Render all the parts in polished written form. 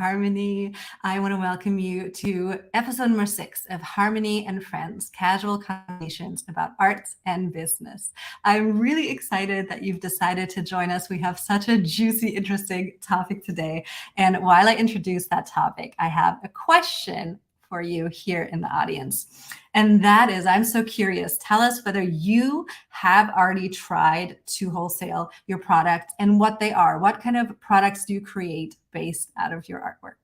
Harmony. I want to welcome you to episode number 6 of Harmony and Friends, Casual Conversations about Arts and Business. I'm really excited that you've decided to join us. We have such a juicy, interesting topic today. And while I introduce that topic, I have a question for you here in the audience. And that is, I'm so curious, tell us whether you have already tried to wholesale your product and what they are. What kind of products do you create based out of your artwork?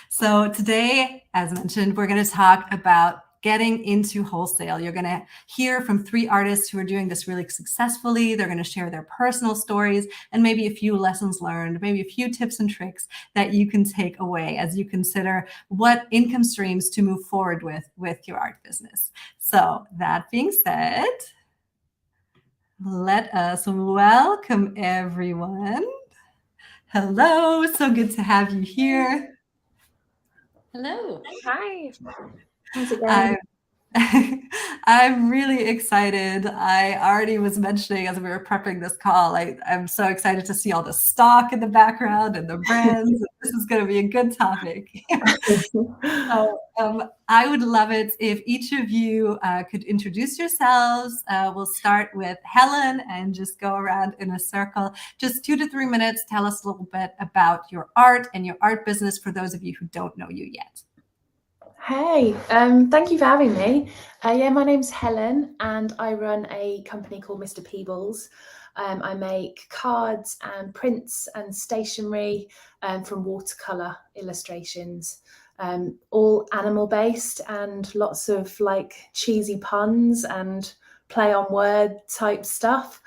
So today, as mentioned, we're going to talk about getting into wholesale. You're going to hear from 3 artists who are doing this really successfully. They're going to share their personal stories and maybe a few lessons learned, maybe a few tips and tricks that you can take away as you consider what income streams to move forward with your art business. So that being said, let us welcome everyone. Hello, so good to have you here. Hello. Hi. How's it going? I'm really excited. I already was mentioning as we were prepping this call, I'm so excited to see all the stock in the background and the brands. This is going to be a good topic. So I would love it if each of you could introduce yourselves. We'll start with Helen and just go around in a circle. Just 2 to 3 minutes. Tell us a little bit about your art and your art business for those of you who don't know you yet. Hey, thank you for having me. My name's Helen and I run a company called Mr. Peebles. I make cards and prints and stationery from watercolor illustrations, all animal based and lots of like cheesy puns and play on word type stuff.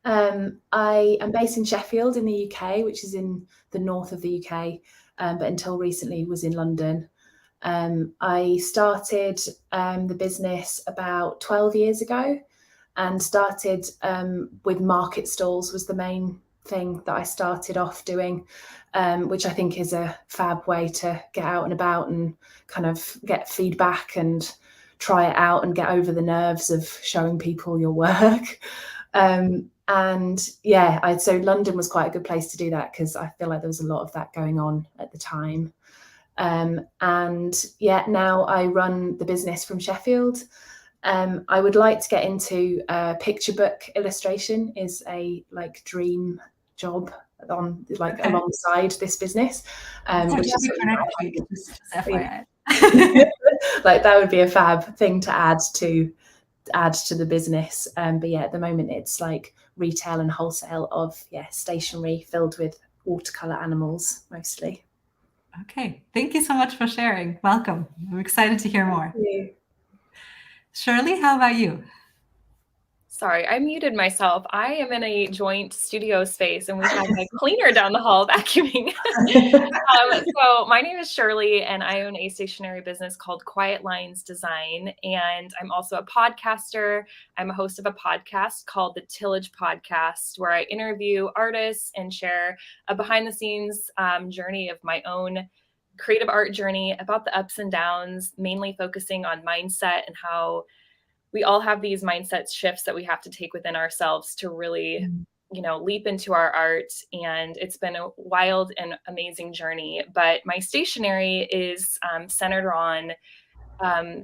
I am based in Sheffield in the UK, which is in the north of the UK, but until recently was in London. I started the business about 12 years ago and started with market stalls was the main thing that I started off doing, which I think is a fab way to get out and about and kind of get feedback and try it out and get over the nerves of showing people your work. So London was quite a good place to do that because I feel like there was a lot of that going on at the time. Now I run the business from Sheffield. I would like to get into picture book illustration is a dream job on alongside this business. Which is FYI. That would be a fab thing to add to the business. At the moment it's like retail and wholesale of stationery filled with watercolor animals mostly. Okay, thank you so much for sharing. Welcome. I'm excited to hear more. Thank you. Shirlee, how about you? Sorry, I muted myself. I am in a joint studio space and we have a cleaner down the hall vacuuming. So my name is Shirlee and I own a stationery business called Quiet Lines Design. And I'm also a podcaster. I'm a host of a podcast called the Tillage Podcast, where I interview artists and share a behind the scenes journey of my own creative art journey about the ups and downs, mainly focusing on mindset and how we all have these mindset shifts that we have to take within ourselves to really, leap into our art. And it's been a wild and amazing journey. But my stationery is centered on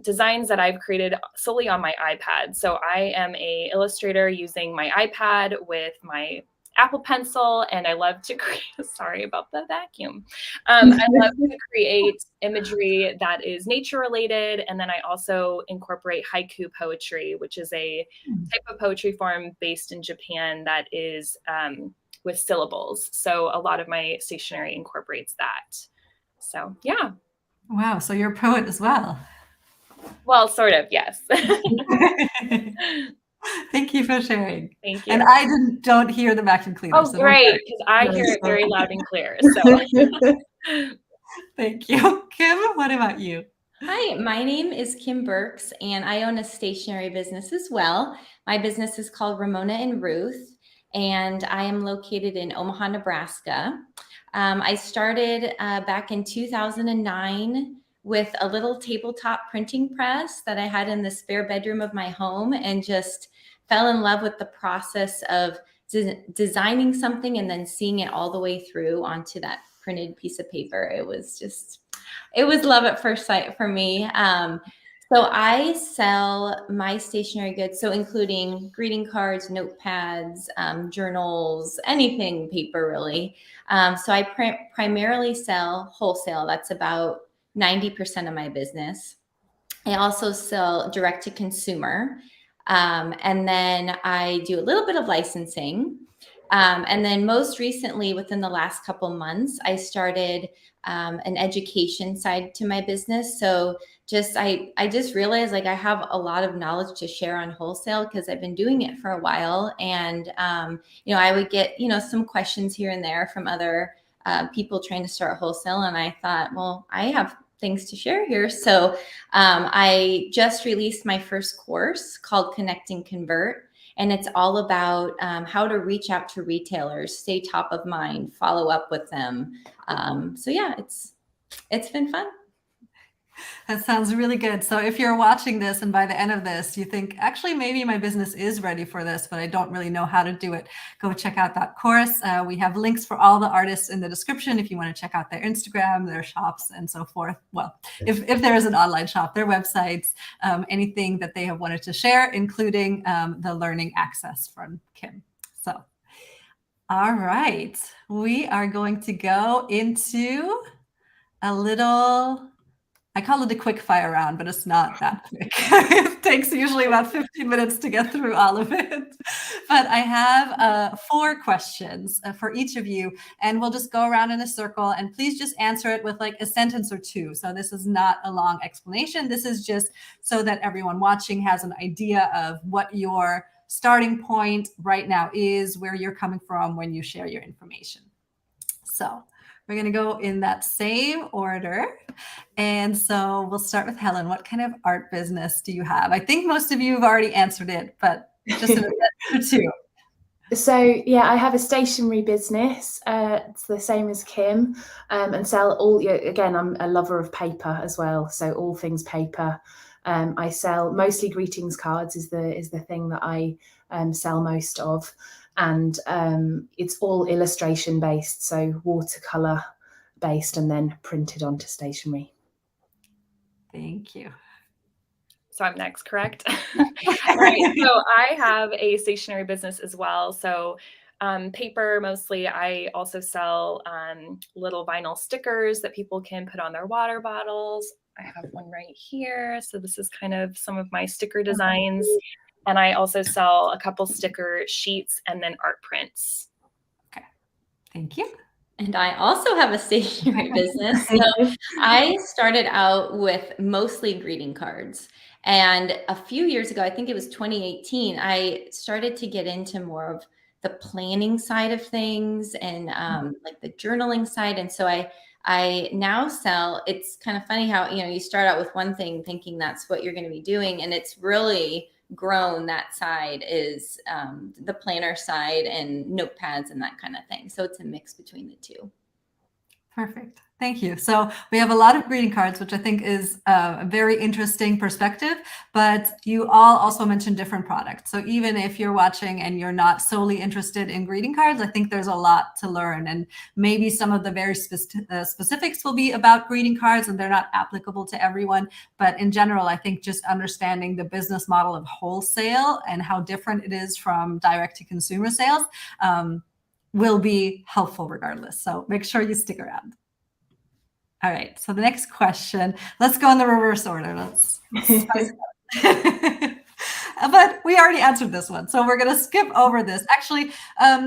designs that I've created solely on my iPad. So I am an illustrator using my iPad with my Apple Pencil, and I love to create, sorry about the vacuum. I love to create imagery that is nature related. And then I also incorporate haiku poetry, which is a type of poetry form based in Japan that is with syllables. So a lot of my stationery incorporates that. So, yeah. Wow. So you're a poet as well. Well, sort of, yes. Thank you for sharing. Thank you. And I don't hear the vacuum cleaner. Oh, great, because I hear it very loud and clear. So thank you. Kim, what about you? Hi, my name is Kim Burks, and I own a stationery business as well. My business is called Ramona and Ruth, and I am located in Omaha, Nebraska. I started back in 2009 with a little tabletop printing press that I had in the spare bedroom of my home, and just fell in love with the process of designing something and then seeing it all the way through onto that printed piece of paper. It was love at first sight for me. So I sell my stationery goods, so including greeting cards, notepads, journals, anything paper really. So I primarily sell wholesale. That's about 90% of my business. I also sell direct to consumer. And then I do a little bit of licensing. And then most recently, within the last couple months, I started an education side to my business. So I just realized like I have a lot of knowledge to share on wholesale because I've been doing it for a while. And, I would get, some questions here and there from other people trying to start wholesale. And I thought, well, I have things to share here. So I just released my first course called Connect and Convert. And it's all about how to reach out to retailers, stay top of mind, follow up with them. So yeah, it's been fun. That sounds really good. So if you're watching this and by the end of this, you think, actually, maybe my business is ready for this, but I don't really know how to do it, go check out that course. We have links for all the artists in the description if you want to check out their Instagram, their shops, and so forth. Well, if there is an online shop, their websites, anything that they have wanted to share, including the learning access from Kim. So, all right, we are going to go into a little... I call it a quick fire round, but it's not that quick. It takes usually about 15 minutes to get through all of it. But I have 4 questions for each of you, and we'll just go around in a circle, and please just answer it with like a sentence or 2. So this is not a long explanation. This is just so that everyone watching has an idea of what your starting point right now is, where you're coming from when you share your information. So we're going to go in that same order. And so we'll start with Helen. What kind of art business do you have? I think most of you have already answered it, but just a bit or 2. So yeah, I have a stationery business. It's the same as Kim, and sell all. Again, I'm a lover of paper as well, so all things paper. I sell mostly greetings cards is the thing that I sell most of. And it's all illustration based, so watercolor based and then printed onto stationery. Thank you. So I'm next, correct? All right. So I have a stationery business as well. So paper mostly. I also sell little vinyl stickers that people can put on their water bottles. I have one right here. So this is kind of some of my sticker designs. And I also sell a couple sticker sheets and then art prints. Okay, thank you. And I also have a stationery business. So I started out with mostly greeting cards. And a few years ago, I think it was 2018, I started to get into more of the planning side of things and like the journaling side. And so I now sell, it's kind of funny how, you start out with one thing thinking that's what you're going to be doing. And it's really grown. That side is the planner side and notepads and that kind of thing. So it's a mix between the 2. Perfect. Thank you. So we have a lot of greeting cards, which I think is a very interesting perspective, but you all also mentioned different products. So even if you're watching and you're not solely interested in greeting cards, I think there's a lot to learn. And maybe some of the very specifics will be about greeting cards and they're not applicable to everyone. But in general, I think just understanding the business model of wholesale and how different it is from direct to consumer sales will be helpful regardless. So make sure you stick around. All right, so the next question, let's go in the reverse order. Let's but we already answered this one, so we're going to skip over this. Actually,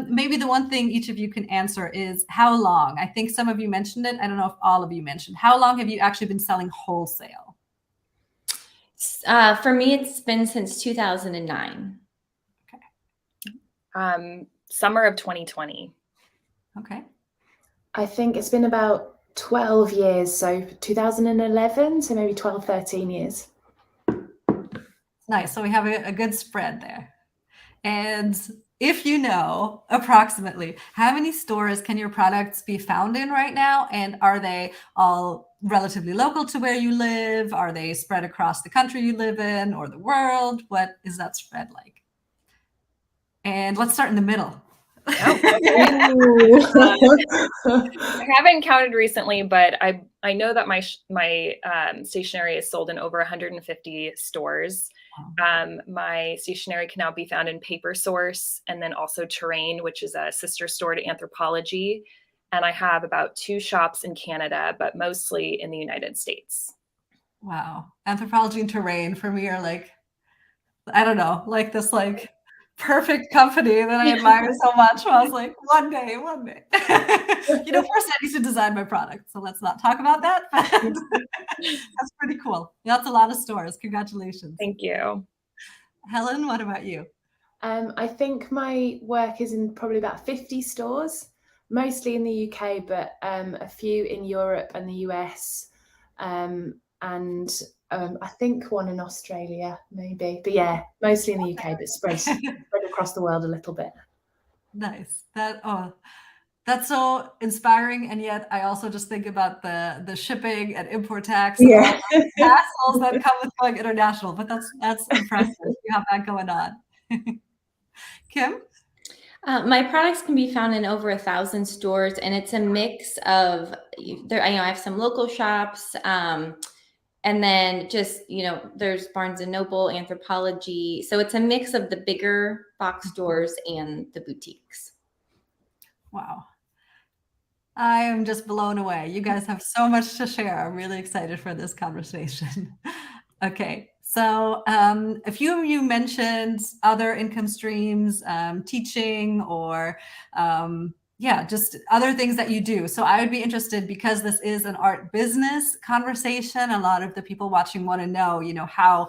maybe the one thing each of you can answer is how long? I think some of you mentioned it. I don't know if all of you mentioned. How long have you actually been selling wholesale? For me, it's been since 2009. Okay. Summer of 2020. Okay. I think it's been about 12 years, so 2011, so maybe 12, 13 years. Nice. So we have a good spread there. And if you know approximately how many stores can your products be found in right now, and are they all relatively local to where you live? Are they spread across the country you live in or the world? What is that spread like? And let's start in the middle. Oh, okay. I haven't counted recently, but I know that my stationery is sold in over 150 stores. My stationery can now be found in Paper Source and then also Terrain, which is a sister store to Anthropology. And I have about 2 shops in Canada, but mostly in the United States. Wow. Anthropology and Terrain for me are like, I don't know, like this like perfect company that I admire so much. I was like, one day. First I need to design my product. So let's not talk about that. But that's pretty cool. That's a lot of stores. Congratulations. Thank you. Helen, what about you? I think my work is in probably about 50 stores, mostly in the UK, but a few in Europe and the US, and I think one in Australia, maybe. But yeah, mostly in the UK, but spread across the world a little bit. Nice. That's so inspiring, and yet I also just think about the shipping and import tax and all the hassles that come with going international. But that's impressive. You have that going on. Kim? My products can be found in over 1,000 stores, and it's a mix of I have some local shops, and then just there's Barnes and Noble, Anthropology. So it's a mix of the bigger box stores and the boutiques. Wow. I am just blown away. You guys have so much to share. I'm really excited for this conversation. Okay. So a few of you mentioned other income streams, teaching, or just other things that you do. So I would be interested, because this is an art business conversation. A lot of the people watching want to know, how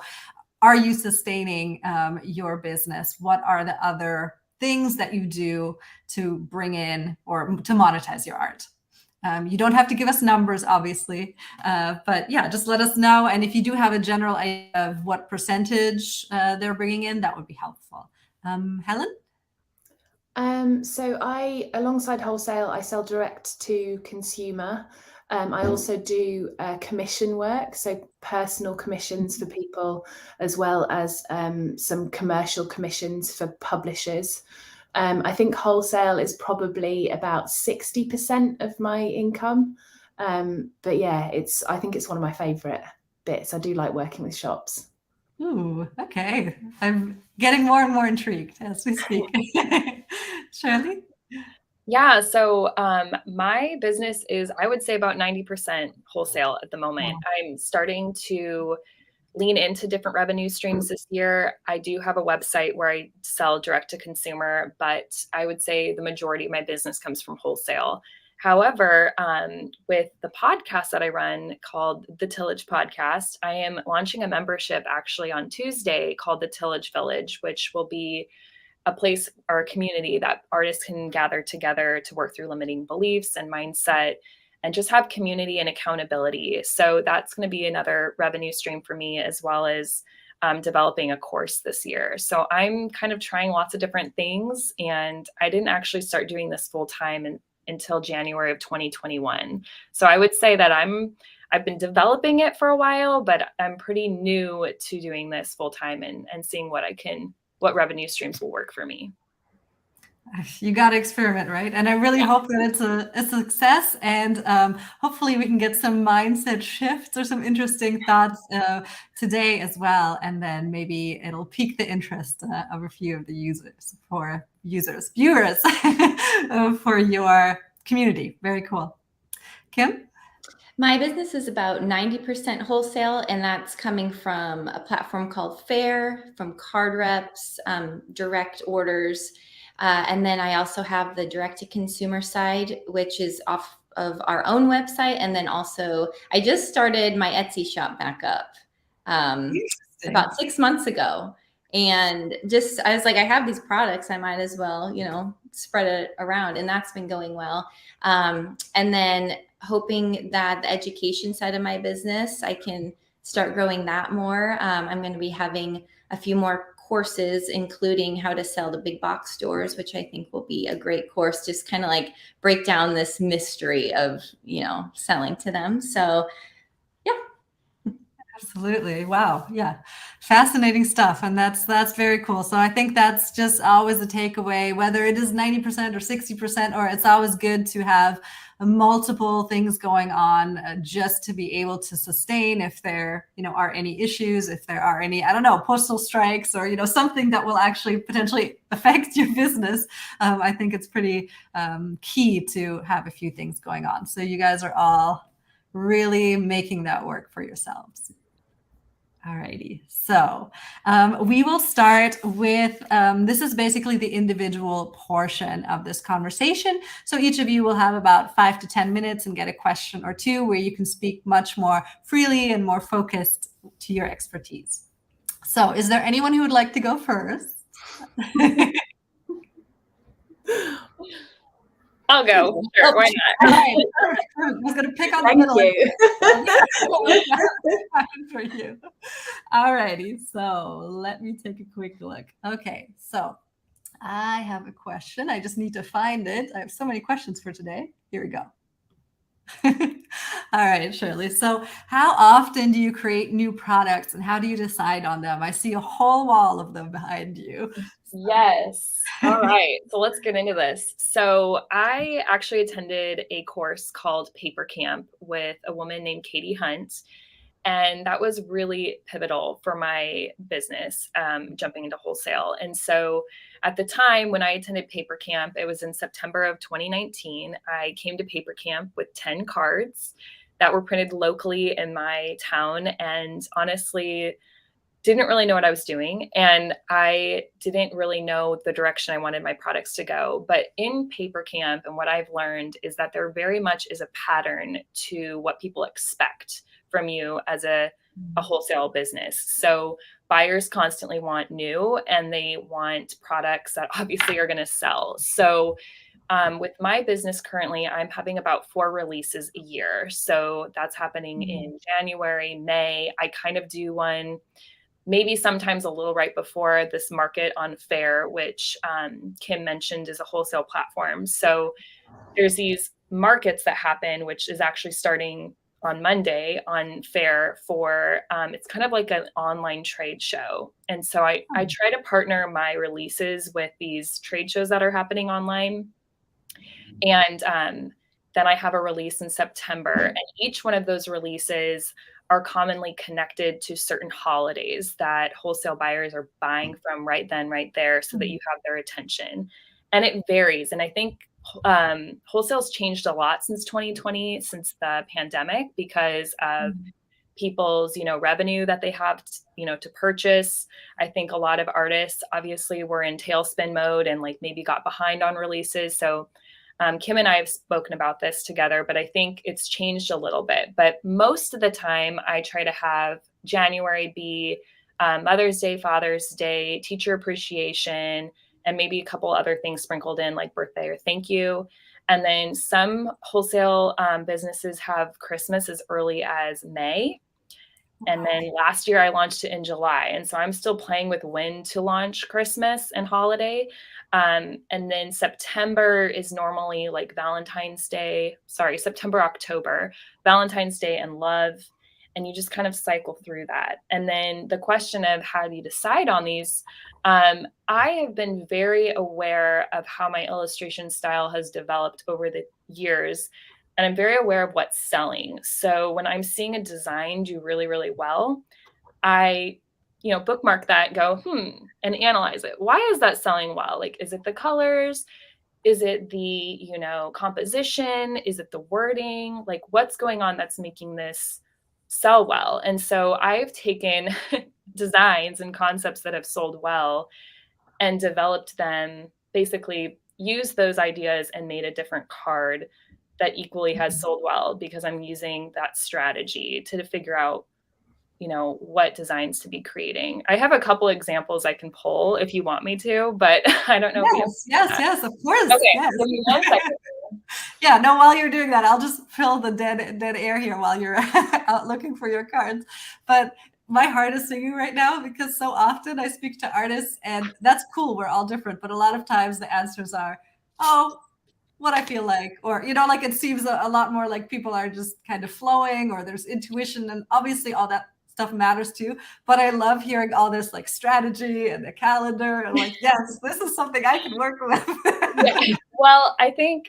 are you sustaining your business? What are the other things that you do to bring in or to monetize your art? You don't have to give us numbers, obviously, but yeah, just let us know. And if you do have a general idea of what percentage they're bringing in, that would be helpful. Helen? So alongside wholesale, I sell direct to consumer. I also do commission work, so personal commissions for people, as well as some commercial commissions for publishers. I think wholesale is probably about 60% of my income. But yeah, I think it's one of my favorite bits. I do like working with shops. Ooh, okay. I'm getting more and more intrigued as we speak. Shirlee? Yeah, so my business is, I would say, about 90% wholesale at the moment. Wow. I'm starting to lean into different revenue streams this year. I do have a website where I sell direct to consumer, but I would say the majority of my business comes from wholesale. However, with the podcast that I run called The Tillage Podcast, I am launching a membership actually on Tuesday called The Tillage Village, which will be a place or a community that artists can gather together to work through limiting beliefs and mindset and just have community and accountability. So that's going to be another revenue stream for me, as well as developing a course this year. So I'm kind of trying lots of different things, and I didn't actually start doing this full time until January of 2021. So I would say that I've been developing it for a while, but I'm pretty new to doing this full time and seeing what revenue streams will work for me. You got to experiment, right? And I really hope that it's a success, and hopefully we can get some mindset shifts or some interesting thoughts today as well. And then maybe it'll pique the interest of a few of the viewers for your community. Very cool. Kim? My business is about 90% wholesale, and that's coming from a platform called Fair, from card reps, direct orders. And then I also have the direct-to-consumer side, which is off of our own website. And then also, I just started my Etsy shop back up about 6 months ago. And I was like, I have these products, I might as well, spread it around. And that's been going well. And then hoping that the education side of my business, I can start growing that more. I'm going to be having a few more courses, including how to sell to big box stores, which I think will be a great course, just kind of like break down this mystery of, selling to them. So, yeah. Absolutely. Wow. Yeah. Fascinating stuff. And that's very cool. So I think that's just always a takeaway, whether it is 90% or 60%, or it's always good to have multiple things going on just to be able to sustain if there, are any issues, if there are any, I don't know, postal strikes or, something that will actually potentially affect your business. I think it's pretty key to have a few things going on. So you guys are all really making that work for yourselves. All righty. So we will start with, this is basically the individual portion of this conversation. So each of you will have about 5 to 10 minutes and get a question or two where you can speak much more freely and more focused to your expertise. So is there anyone who would like to go first? I'll go. Sure, why not? All right. I was going to pick on the middle. For you. All righty. So let me take a quick look. Okay. So I have a question. I just need to find it. I have so many questions for today. Here we go. All right, Shirley. So how often do you create new products and how do you decide on them? I see a whole wall of them behind you. Yes. All right. So let's get into this. So I actually attended a course called Paper Camp with a woman named Katie Hunt. And that was really pivotal for my business, jumping into wholesale. And so at the time when I attended Paper Camp, it was in September of 2019. I came to Paper Camp with 10 cards that were printed locally in my town. And honestly, didn't really know what I was doing. And I didn't really know the direction I wanted my products to go. But in Paper Camp, and what I've learned is that there very much is a pattern to what people expect from you as a wholesale business. So buyers constantly want new and they want products that obviously are going to sell. So with my business currently, I'm having about 4 releases a year. So that's happening in January, May. I kind of do one maybe sometimes a little right before this market on Fair, which Kim mentioned is a wholesale platform. So there's these markets that happen, which is actually starting on Monday on Fair for, it's kind of like an online trade show. And so I try to partner my releases with these trade shows that are happening online. And then I have a release in September, and each one of those releases are commonly connected to certain holidays that wholesale buyers are buying from right then, right there, so that you have their attention. And it varies. And I think wholesale's changed a lot since 2020, since the pandemic, because of people's, revenue that they have, to purchase. I think a lot of artists obviously were in tailspin mode and like maybe got behind on releases. So Kim and I have spoken about this together, but I think it's changed a little bit. But most of the time, I try to have January be Mother's Day, Father's Day, teacher appreciation, and maybe a couple other things sprinkled in like birthday or thank you. And then some wholesale businesses have Christmas as early as May. And then last year I launched it in July. And so I'm still playing with when to launch Christmas and holiday. And then September is normally like September, October, Valentine's Day and love. And you just kind of cycle through that. And then the question of how do you decide on these? I have been very aware of how my illustration style has developed over the years. And I'm very aware of what's selling. So when I'm seeing a design do really, really well, I, bookmark that, go, and analyze it. Why is that selling well? Like, is it the colors? Is it the, composition? Is it the wording? Like, what's going on that's making this sell well? And so I've taken designs and concepts that have sold well and developed them, basically used those ideas and made a different card that equally has sold well, because I'm using that strategy to figure out, what designs to be creating. I have a couple examples I can pull if you want me to, but I don't know. Yes, of course. Okay. Yes. Give me 1 second. Yeah, no, while you're doing that, I'll just fill the dead air here while you're out looking for your cards. But my heart is singing right now because so often I speak to artists, and that's cool. We're all different. But a lot of times the answers are, what I feel like, or, like it seems a lot more like people are just kind of flowing, or there's intuition, and obviously all that stuff stuff matters too. But I love hearing all this like strategy and the calendar. And like, yes, this is something I can work with. Yeah. Well, I think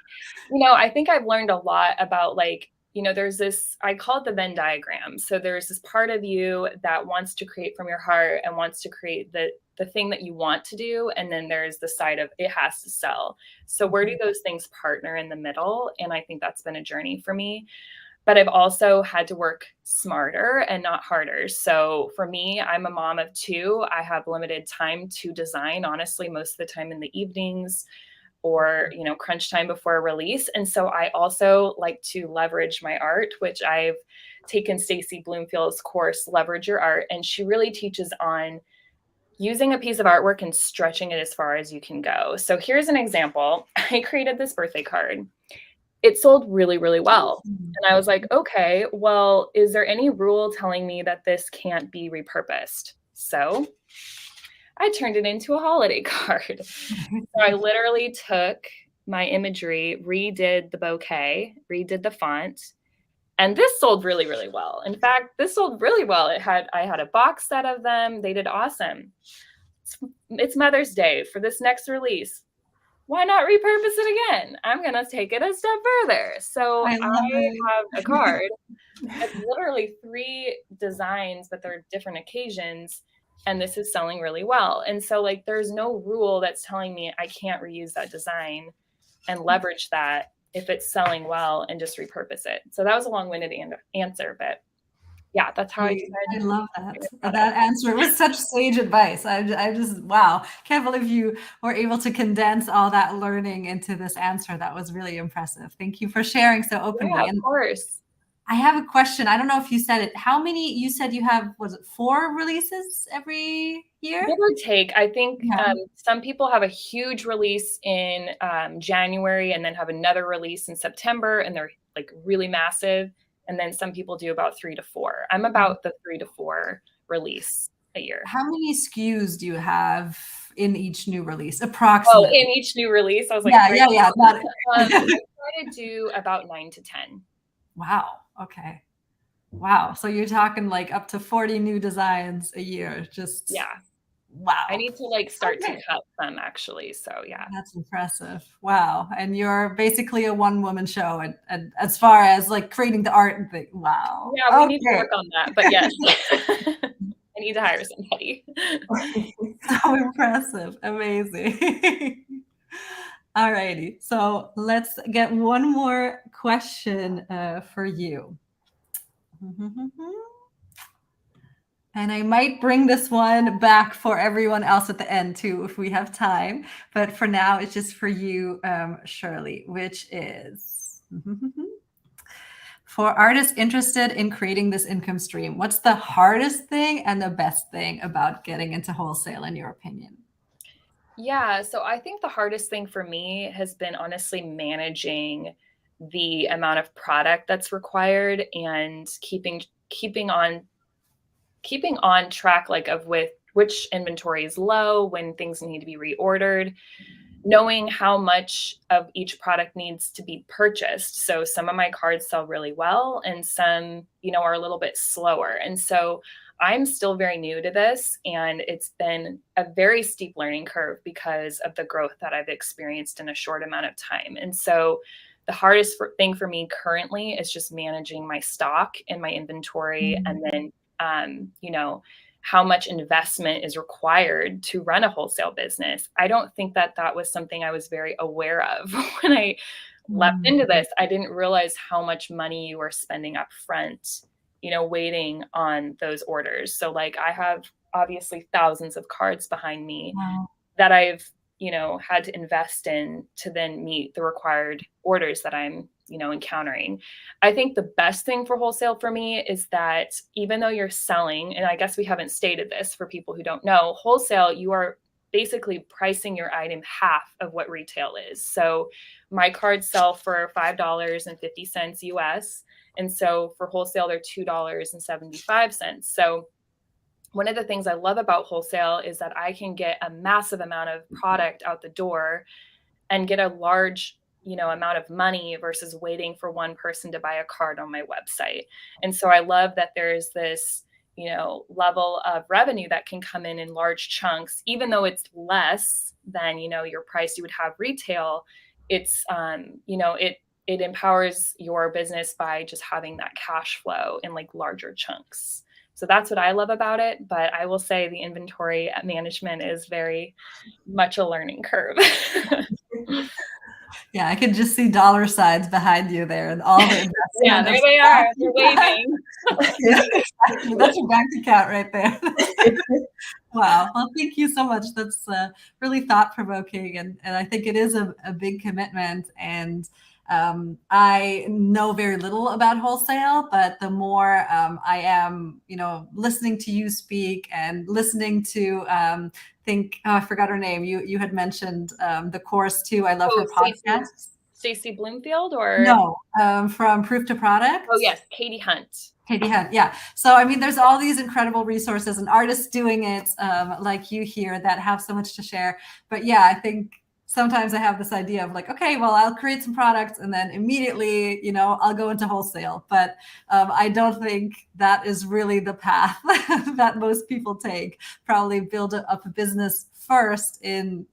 I've learned a lot about like, there's this, I call it the Venn diagram. So there's this part of you that wants to create from your heart and wants to create the thing that you want to do. And then there's the side of it has to sell. So where do those things partner in the middle? And I think that's been a journey for me. But I've also had to work smarter and not harder. So for me, I'm a mom of two. I have limited time to design, honestly, most of the time in the evenings or, crunch time before a release. And so I also like to leverage my art, which I've taken Stacy Bloomfield's course, Leverage Your Art. And she really teaches on using a piece of artwork and stretching it as far as you can go. So here's an example. I created this birthday card. It sold really, really well. And I was like, okay, well, is there any rule telling me that this can't be repurposed? So I turned it into a holiday card. So I literally took my imagery, redid the bouquet, redid the font, and this sold really, really well. In fact, this sold really well. I had a box set of them. They did awesome. It's Mother's Day for this next release. Why not repurpose it again? I'm going to take it a step further. So I have a card that's literally 3 designs, but they're different occasions. And this is selling really well. And so like, there's no rule that's telling me I can't reuse that design and leverage that if it's selling well and just repurpose it. So that was a long-winded answer, but yeah, that's how I decided. I love that. That answer was such sage advice. I just, wow. Can't believe you were able to condense all that learning into this answer. That was really impressive. Thank you for sharing so openly. Yeah, of course. I have a question. I don't know if you said it. How many, you said you have, was it 4 releases every year? Give or take. I think some people have a huge release in January and then have another release in September, and they're like really massive. And then some people do about 3 to 4. I'm about the 3 to 4 release a year. How many SKUs do you have in each new release, approximately? Oh, in each new release? I was like, yeah. I try to do about 9 to 10. Wow. Okay. Wow. So you're talking like up to 40 new designs a year. Just wow. I need to like start to cut some actually. So yeah. That's impressive. Wow. And you're basically a one-woman show and as far as like creating the art and thing. Wow. Yeah, we need to work on that. But yes. I need to hire somebody. So impressive. Amazing. All righty. So let's get one more question for you. And I might bring this one back for everyone else at the end too, if we have time. But for now, it's just for you, Shirlee, which is for artists interested in creating this income stream, what's the hardest thing and the best thing about getting into wholesale, in your opinion? Yeah, so I think the hardest thing for me has been honestly managing the amount of product that's required and keeping on track, like of with which inventory is low, when things need to be reordered, knowing how much of each product needs to be purchased. So some of my cards sell really well and some, are a little bit slower. And so I'm still very new to this, and it's been a very steep learning curve because of the growth that I've experienced in a short amount of time. And so the hardest thing for me currently is just managing my stock and my inventory, and then, how much investment is required to run a wholesale business. I don't think that was something I was very aware of when I leapt into this. I didn't realize how much money you were spending up front, waiting on those orders. So like I have obviously thousands of cards behind me that I've, had to invest in to then meet the required orders that I'm, encountering. I think the best thing for wholesale for me is that even though you're selling, and I guess we haven't stated this for people who don't know, wholesale, you are basically pricing your item half of what retail is. So my cards sell for $5.50 US. And so for wholesale, they're $2.75. So one of the things I love about wholesale is that I can get a massive amount of product out the door and get a large, amount of money versus waiting for one person to buy a card on my website. And so I love that there's this, level of revenue that can come in large chunks, even though it's less than, your price you would have retail. It's, it empowers your business by just having that cash flow in like larger chunks. So that's what I love about it. But I will say the inventory management is very much a learning curve. Yeah, I can just see dollar signs behind you there and all the investment. Yeah, there they are. They're waving. Yeah, exactly. That's your bank account right there. Wow. Well, thank you so much. That's really thought-provoking. And I think it is a big commitment. And I know very little about wholesale, but the more I am, listening to you speak and listening to I forgot her name. You had mentioned the course too. I love her podcast. Stacey Bloomfield or? No, from Proof to Product. Oh yes, Katie Hunt. Katie Hunt, yeah. So, I mean, there's all these incredible resources and artists doing it like you here that have so much to share. But yeah, I think sometimes I have this idea of like, okay, well, I'll create some products and then immediately, I'll go into wholesale. But I don't think that is really the path that most people take. Probably build up a business first in,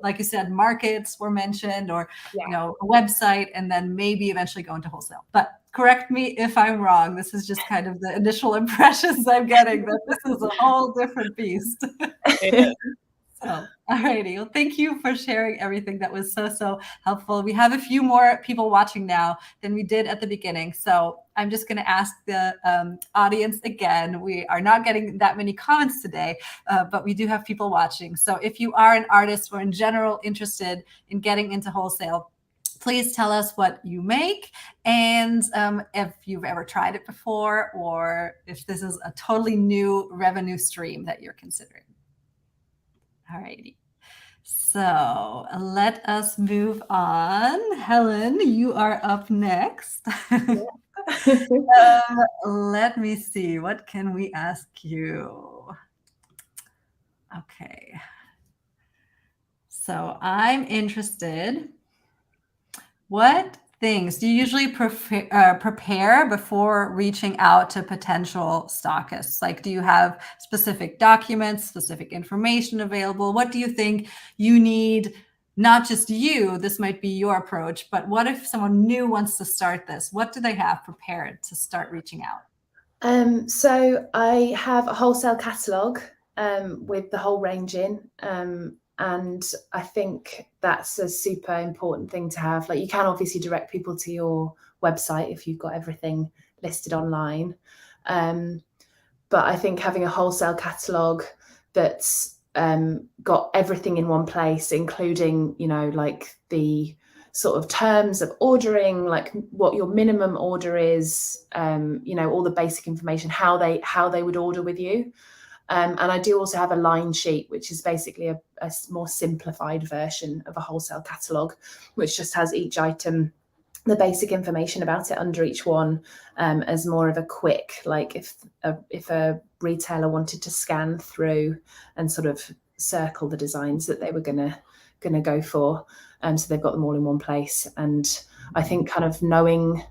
like you said, markets were mentioned or, a website, and then maybe eventually go into wholesale. But correct me if I'm wrong. This is just kind of the initial impressions I'm getting that this is a whole different beast. So, alrighty. Well, thank you for sharing everything. That was so helpful. We have a few more people watching now than we did at the beginning. So I'm just going to ask the audience again. We are not getting that many comments today, but we do have people watching. So if you are an artist or in general interested in getting into wholesale, please tell us what you make and if you've ever tried it before or if this is a totally new revenue stream that you're considering. All righty. So let us move on. Helen, you are up next. Let me see. What can we ask you? Okay. So I'm interested. What things do you usually prepare before reaching out to potential stockists? Like, do you have specific documents, specific information available? What do you think you need? Not just you, this might be your approach, but what if someone new wants to start this? What do they have prepared to start reaching out? So I have a wholesale catalogue with the whole range in. And I think that's a super important thing to have. Like, you can obviously direct people to your website if you've got everything listed online. But I think having a wholesale catalogue that's got everything in one place, including, like the sort of terms of ordering, like what your minimum order is, all the basic information, how they would order with you. And I do also have a line sheet, which is basically a more simplified version of a wholesale catalogue, which just has each item, the basic information about it under each one, as more of a quick, like if a retailer wanted to scan through and sort of circle the designs that they were gonna go for. So they've got them all in one place. And I think kind of knowing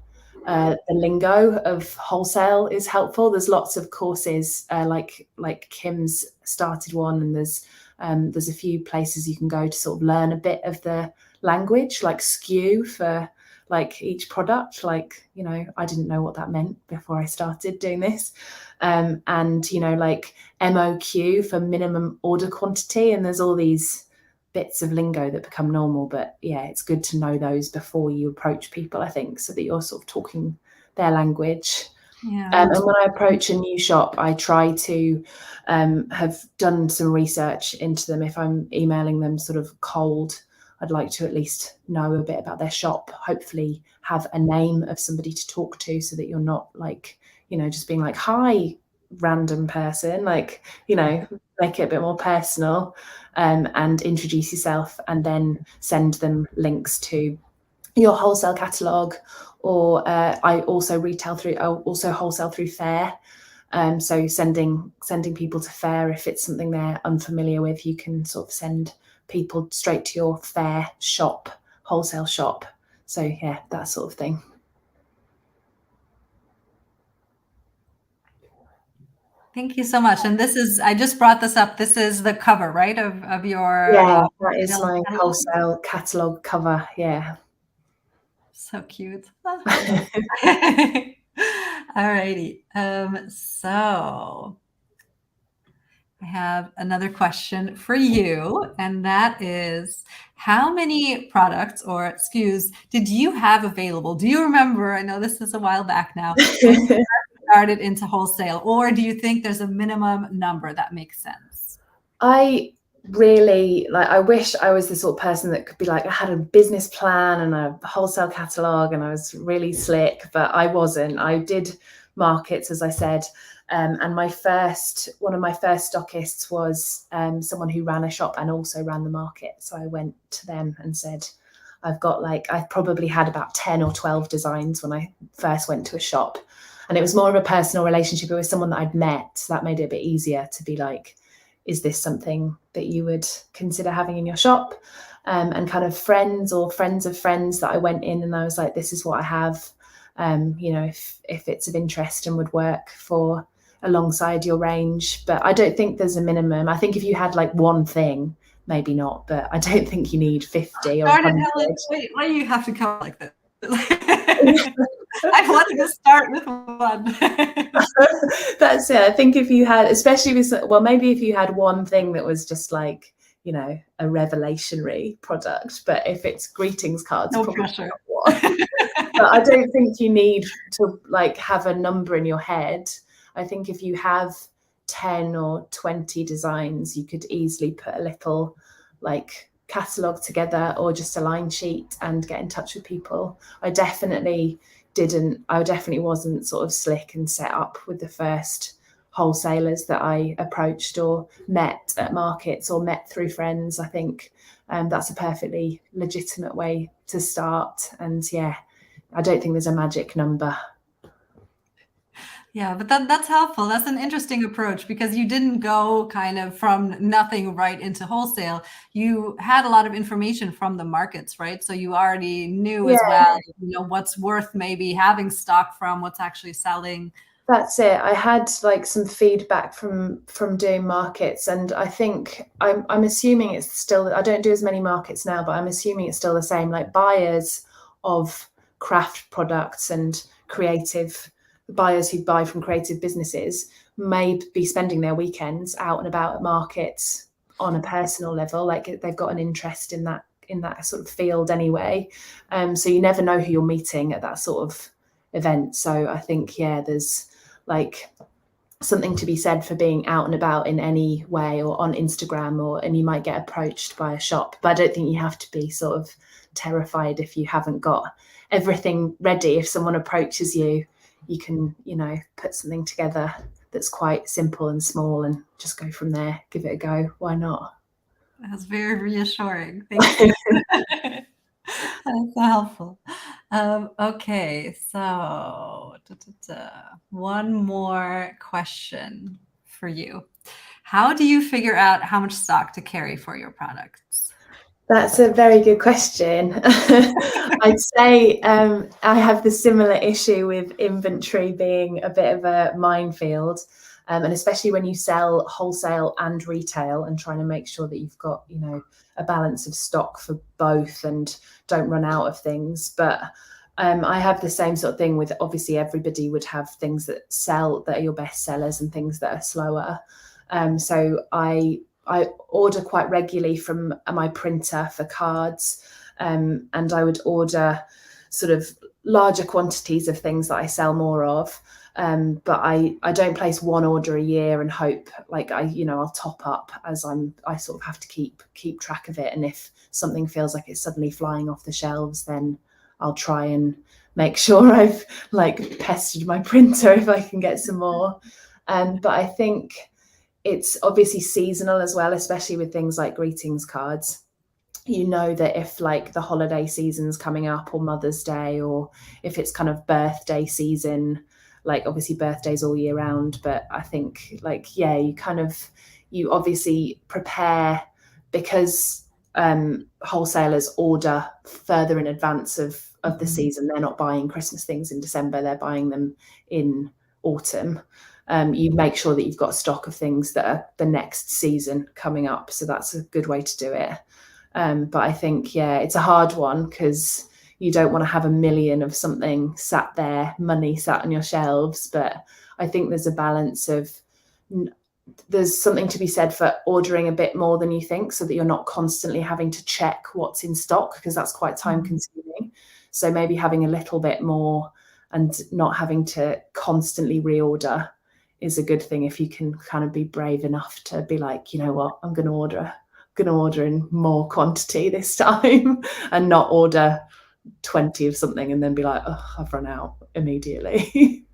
the lingo of wholesale is helpful. There's lots of courses, like Kim's started one, and there's a few places you can go to sort of learn a bit of the language, like SKU for like each product. Like, I didn't know what that meant before I started doing this. And, like MOQ for minimum order quantity. And there's all these bits of lingo that become normal, but yeah, it's good to know those before you approach people, I think, so that you're sort of talking their language. Yeah. And when I approach a new shop, I try to have done some research into them. If I'm emailing them sort of cold, I'd like to at least know a bit about their shop, hopefully have a name of somebody to talk to, so that you're not like, just being like, hi, random person, like, make it a bit more personal, and introduce yourself, and then send them links to your wholesale catalogue. Or I also wholesale through Fair. So sending people to Fair, if it's something they're unfamiliar with, you can sort of send people straight to your Fair shop, wholesale shop. So yeah, that sort of thing. Thank you so much. And this is, I just brought this up. This is the cover, right, of your that is my catalog? wholesale catalog cover. Yeah. So cute. Alrighty. So I have another question for you, and that is, how many products or SKUs did you have available? Do you remember? I know this is a while back now, when you started into wholesale, or do you think there's a minimum number that makes sense? I really I wish I was the sort of person that could be like, I had a business plan and a wholesale catalog and I was really slick, but I wasn't. I did markets, as I said. And one of my first stockists was someone who ran a shop and also ran the market. So I went to them and said, I probably had about 10 or 12 designs when I first went to a shop. And it was more of a personal relationship. It was someone that I'd met. So that made it a bit easier to be like, is this something that you would consider having in your shop? And kind of friends or friends of friends that I went in and I was like, this is what I have. If it's of interest and would work for alongside your range. But I don't think there's a minimum. I think if you had like one thing, maybe not, but I don't think you need 50 or 100. Wait, why do you have to come like this? I wanted to start with one. That's it. I think if you had, especially with, maybe if you had one thing that was just like, a revelationary product, but if it's greetings cards, no probably pressure. not one. But I don't think you need to like have a number in your head. I think if you have 10 or 20 designs, you could easily put a little like catalog together or just a line sheet and get in touch with people. I definitely wasn't sort of slick and set up with the first wholesalers that I approached or met at markets or met through friends. I think that's a perfectly legitimate way to start. And yeah, I don't think there's a magic number. Yeah, but that's helpful. That's an interesting approach because you didn't go kind of from nothing right into wholesale. You had a lot of information from the markets, right? So you already knew as well, what's worth maybe having stock from, what's actually selling. That's it. I had like some feedback from doing markets, and I think I'm assuming it's still, I don't do as many markets now, but I'm assuming it's still the same. Like buyers of craft products and creative buyers who buy from creative businesses may be spending their weekends out and about at markets on a personal level, like they've got an interest in that sort of field anyway. So you never know who you're meeting at that sort of event. So I think there's like something to be said for being out and about in any way or on Instagram and you might get approached by a shop, but I don't think you have to be sort of terrified if you haven't got everything ready. If someone approaches you, you can, put something together that's quite simple and small and just go from there. Give it a go. Why not? That's very reassuring. Thank you. That's so helpful. Okay, so one more question for you. How do you figure out how much stock to carry for your products? That's a very good question. I'd say I have the similar issue with inventory being a bit of a minefield, and especially when you sell wholesale and retail and trying to make sure that you've got, a balance of stock for both and don't run out of things. But I have the same sort of thing with, obviously everybody would have things that sell that are your best sellers and things that are slower. So I order quite regularly from my printer for cards, and I would order sort of larger quantities of things that I sell more of. But I don't place one order a year and hope like I'll top up as I sort of have to keep track of it. And if something feels like it's suddenly flying off the shelves, then I'll try and make sure I've like pestered my printer if I can get some more. But I think it's obviously seasonal as well, especially with things like greetings cards. That if like the holiday season's coming up or Mother's Day, or if it's kind of birthday season, like obviously birthdays all year round. But I think like, you obviously prepare because wholesalers order further in advance of the season. They're not buying Christmas things in December, they're buying them in autumn. you make sure that you've got stock of things that are the next season coming up. So that's a good way to do it. But I think, yeah, it's a hard one because you don't want to have a million of something sat there, money sat on your shelves. But I think there's a balance of, there's something to be said for ordering a bit more than you think so that you're not constantly having to check what's in stock, because that's quite time consuming. So maybe having a little bit more and not having to constantly reorder is a good thing if you can kind of be brave enough to be like, you know what, I'm going to order in more quantity this time and not order 20 of something and then be like, oh, I've run out immediately.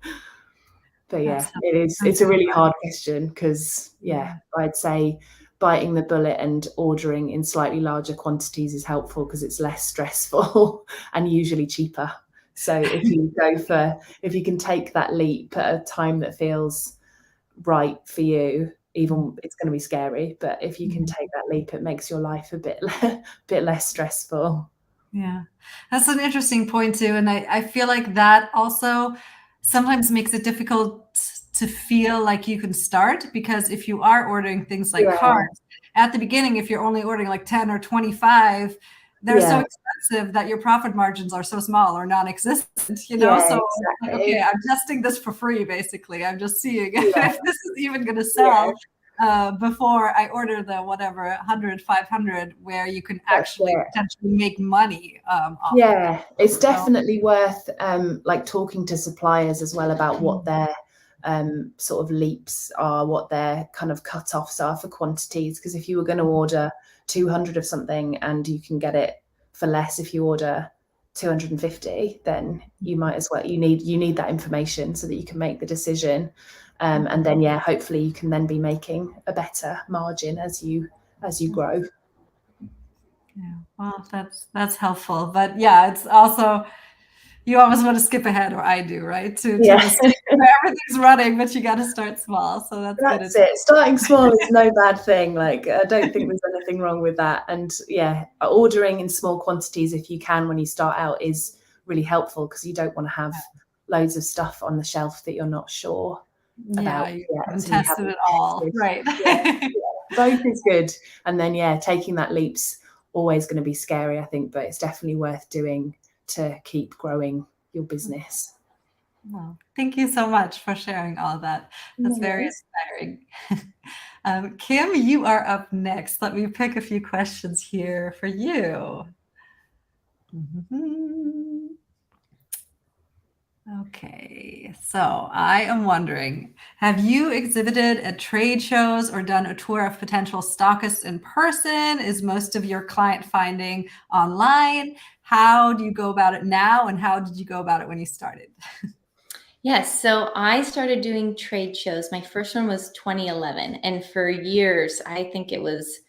But yeah, it's a really hard question because, yeah, I'd say biting the bullet and ordering in slightly larger quantities is helpful because it's less stressful and usually cheaper. So if you can take that leap at a time that feels right for you, even it's going to be scary, but if you can take that leap, it makes your life a bit less stressful. Yeah, that's an interesting point too. And I feel like that also sometimes makes it difficult to feel like you can start, because if you are ordering things like cards at the beginning, if you're only ordering like 10 or 25, they're so expensive that your profit margins are so small or non-existent, so exactly. okay, I'm testing this for free, basically. I'm just seeing if this is even going to sell before I order the whatever 100, 500, where you can actually potentially make money. It's definitely worth like talking to suppliers as well about what their sort of leaps are, what their kind of cut-offs are for quantities, because if you were going to order 200 of something and you can get it for less if you order 250, then you might as well, you need that information so that you can make the decision, and then hopefully you can then be making a better margin as you grow. Well, that's helpful, but it's also, you always want to skip ahead, or I do, right? To where everything's running, but you got to start small. So that's it. Starting small is no bad thing. Like, I don't think there's anything wrong with that. And ordering in small quantities if you can when you start out is really helpful, because you don't want to have loads of stuff on the shelf that you're not sure about. You haven't tested it all, right? Both is good. And then taking that leap's always going to be scary, I think, but it's definitely worth doing to keep growing your business. Well, thank you so much for sharing all that. That's very inspiring. Kim, you are up next. Let me pick a few questions here for you. Okay, so I am wondering, have you exhibited at trade shows or done a tour of potential stockists in person? Is most of your client finding online? How do you go about it now, and how did you go about it when you started? Yes, so I started doing trade shows. My first one was 2011, and for years, I think it was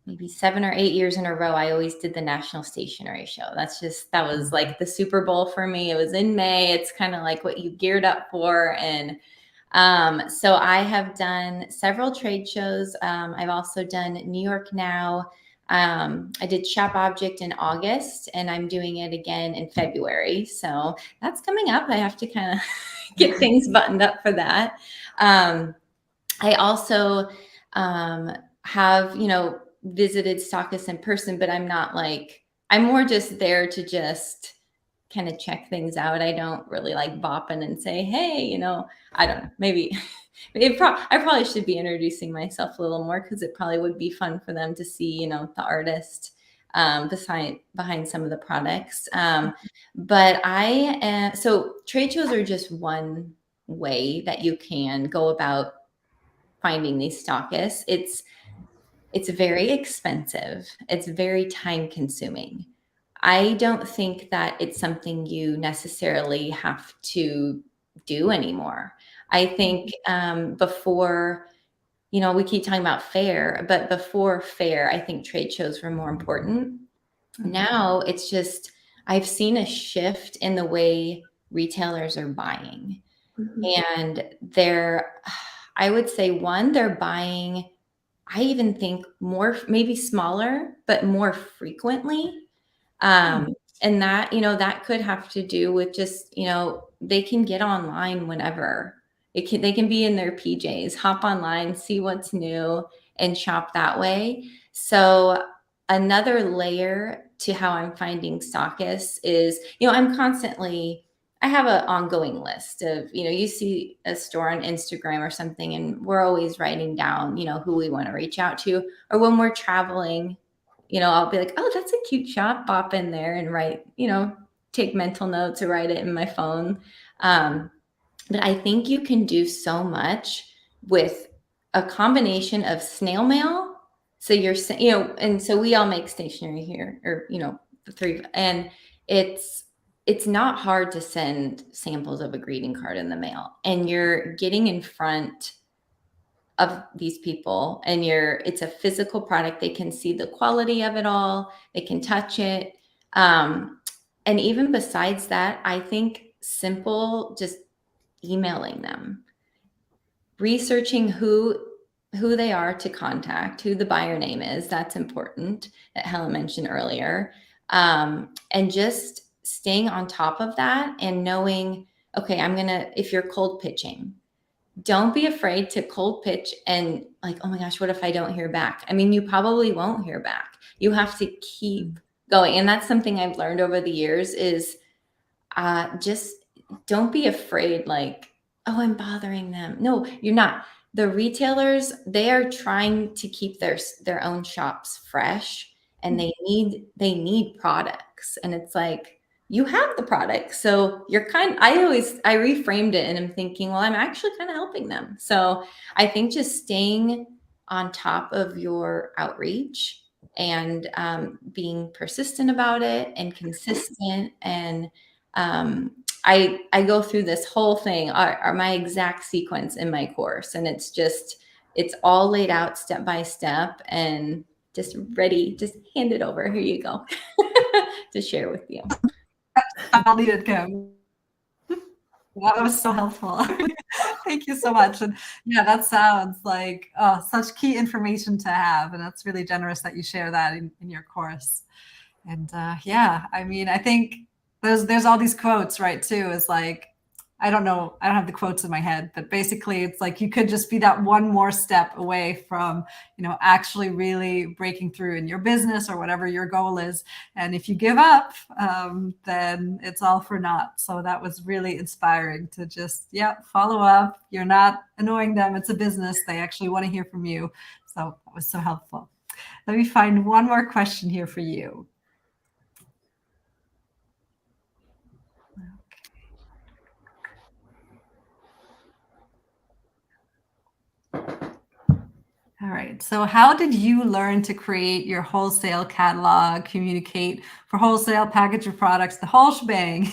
maybe 7 or 8 years in a row, I always did the National Stationery Show. That was like the Super Bowl for me. It was in May. It's kind of like what you geared up for. And so I have done several trade shows. I've also done New York Now. I did Shop Object in August, and I'm doing it again in February. So that's coming up. I have to kind of get things buttoned up for that. I also have, visited stockists in person, but I'm more just there to just kind of check things out. I don't really like bopping and say, hey, I don't know, maybe I probably should be introducing myself a little more, because it probably would be fun for them to see, the artist behind some of the products. But so trade shows are just one way that you can go about finding these stockists. It's very expensive. It's very time consuming. I don't think that it's something you necessarily have to do anymore. I think before, we keep talking about fair, but before fair, I think trade shows were more important. Now it's just, I've seen a shift in the way retailers are buying. And I would say, they're buying, I even think more, maybe smaller, but more frequently. And that, that could have to do with just, they can get online whenever. They can be in their PJs, hop online, see what's new, and shop that way. So another layer to how I'm finding stockists is, I have an ongoing list of, you see a store on Instagram or something, and we're always writing down, who we want to reach out to. Or when we're traveling, I'll be like, oh, that's a cute shop, pop in there and write, take mental notes or write it in my phone. But I think you can do so much with a combination of snail mail. So and so we all make stationery here, or, the three, and it's not hard to send samples of a greeting card in the mail, and you're getting in front of these people, and it's a physical product. They can see the quality of it all. They can touch it. And even besides that, I think simple, just emailing them, researching who they are to contact, who the buyer name is. That's important, that Helen mentioned earlier. And just staying on top of that and knowing, okay, if you're cold pitching, don't be afraid to cold pitch and like, oh my gosh, what if I don't hear back? I mean, you probably won't hear back. You have to keep going. And that's something I've learned over the years is just don't be afraid, like, oh, I'm bothering them. No, you're not. The retailers, they are trying to keep their own shops fresh, and they need products. And it's like, you have the product. So I reframed it, and I'm thinking, well, I'm actually kind of helping them. So I think just staying on top of your outreach and being persistent about it and consistent. And I go through this whole thing, are my exact sequence in my course. And it's all laid out step by step and just ready, just hand it over. Here you go to share with you. I'll need it, Kim. That was so helpful. Thank you so much. And yeah, that sounds like such key information to have. And that's really generous that you share that in your course. And yeah, I mean, I think there's all these quotes, right, too, is like, I don't know, I don't have the quotes in my head, but basically it's like you could just be that one more step away from, actually really breaking through in your business or whatever your goal is. And if you give up, then it's all for naught. So that was really inspiring to just, follow up. You're not annoying them. It's a business. They actually want to hear from you. So that was so helpful. Let me find one more question here for you. All right. So how did you learn to create your wholesale catalog, communicate for wholesale, package your products, the whole shebang?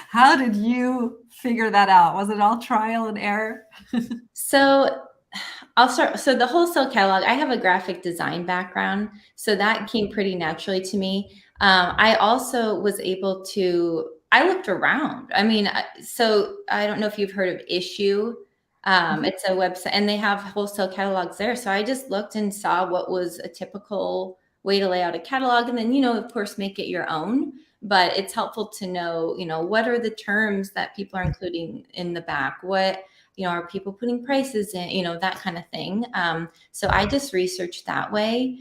How did you figure that out? Was it all trial and error? So I'll start. So the wholesale catalog, I have a graphic design background, so that came pretty naturally to me. I also was able to, I looked around. I mean, so I don't know if you've heard of Issue. It's a website, and they have wholesale catalogs there. So I just looked and saw what was a typical way to lay out a catalog, and then, of course, make it your own. But it's helpful to know, what are the terms that people are including in the back? What, are people putting prices in, that kind of thing. So I just researched that way.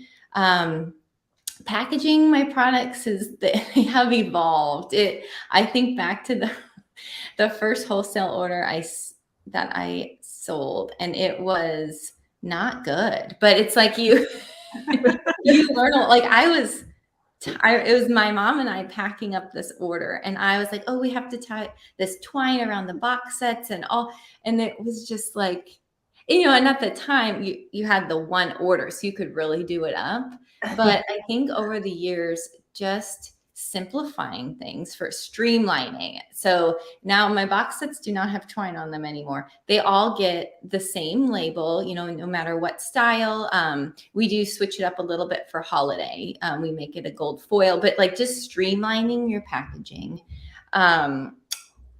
Packaging my products they have evolved. I think back to the first wholesale order that I sold, and it was not good, but it's like you learn, like it was my mom and I packing up this order, and I was like, oh, we have to tie this twine around the box sets and all. And it was just like, and at the time you had the one order, so you could really do it up. But I think over the years, just simplifying things for streamlining it. So now my box sets do not have twine on them anymore. They all get the same label, no matter what style. We do switch it up a little bit for holiday. We make it a gold foil, but like just streamlining your packaging. And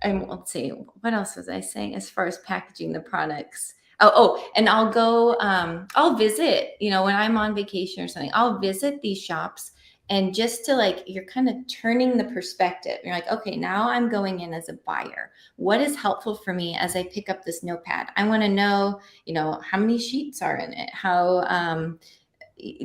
let's see, what else was I saying as far as packaging the products? And I'll visit, when I'm on vacation or something, I'll visit these shops And just to like, you're kind of turning the perspective. You're like, okay, now I'm going in as a buyer. What is helpful for me as I pick up this notepad? I want to know, how many sheets are in it, how,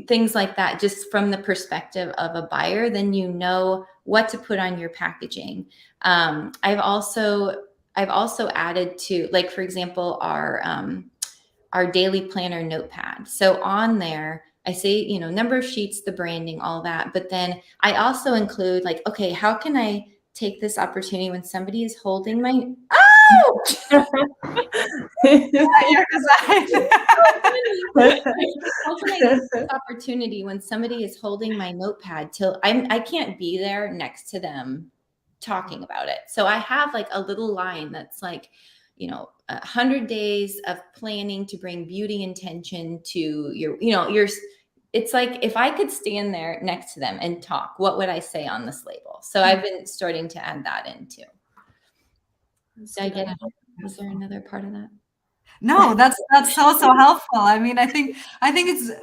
things like that, just from the perspective of a buyer, then you know what to put on your packaging. I've also added to, like, for example, our daily planner notepad. So on there, I say, number of sheets, the branding, all that. But then I also include like, okay, how can I take this opportunity when somebody is holding my, oh, Your design. how can I take this opportunity when somebody is holding my notepad till I can't be there next to them talking about it. So I have like a little line that's like, 100 days of planning to bring beauty intention to your, it's like, if I could stand there next to them and talk, what would I say on this label? So I've been starting to add that in too. Did I get it? Was there another part of that? No, that's so helpful. I mean, I think